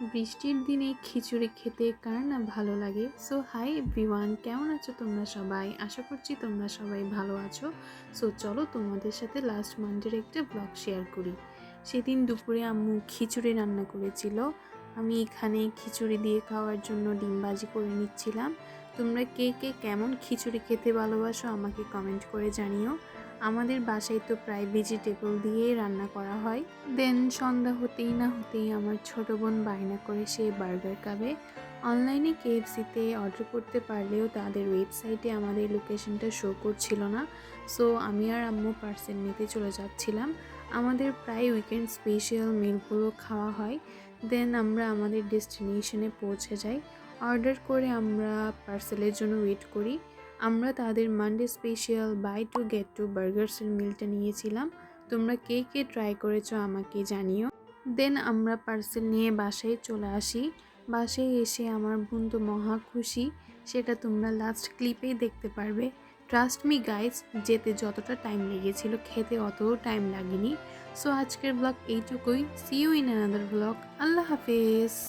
বৃষ্টির দিনে খিচুড়ি খেতে কার না ভালো লাগে। সো হাই এভরিওয়ান, কেমন আছো তোমরা সবাই? আশা করছি তোমরা সবাই ভালো আছো। সো চলো তোমাদের সাথে লাস্ট মান্থের একটা ব্লগ শেয়ার করি। সেদিন দুপুরে আম্মু খিচুড়ি রান্না করেছিল। আমি এখানে খিচুড়ি দিয়ে খাওয়ার জন্য ডিম ভাজি করে নিচ্ছিলাম। তোমরা কে কে কেমন খিচুড়ি খেতে ভালোবাসো আমাকে কমেন্ট করে জানিও। আমাদের বাসায় তো প্রায় ভেজিটেবল দিয়েই রান্না করা হয়। দেন সন্ধ্যা হতেই না হতেই আমার ছোট বোন বায়না করে সে বার্গার খাবে। অনলাইনে কেএফসিতে অর্ডার করতে পারলেও তাদের ওয়েবসাইটে আমাদের লোকেশনটা শো করছিল না। সো আমি আর আম্মু পার্সেল নিতে চলে যাচ্ছিলাম। আমাদের প্রায় উইকেন্ড স্পেশাল মিলগুলো খাওয়া হয়। দেন আমরা আমাদের ডেস্টিনেশনে পৌঁছে যাই। অর্ডার করে আমরা পার্সেলের জন্য ওয়েট করি। আমরা তাদের Monday special buy two get two বার্গার্সের মিলটা নিয়েছিলাম। তোমরা কে কে ট্রাই করেছো আমাকে জানিও। দেন আমরা পার্সেল নিয়ে বাসায় চলে আসি। বাসায় এসে আমার বোন তো মহা খুশি, সেটা তোমরা লাস্ট ক্লিপেই দেখতে পারবে। ট্রাস্ট মি গাইজ, যেতে যতটা টাইম লেগেছিল খেতে অতও টাইম লাগেনি। সো আজকের ব্লগ এইটুকুই। See you in another blog. আল্লাহ হাফেজ।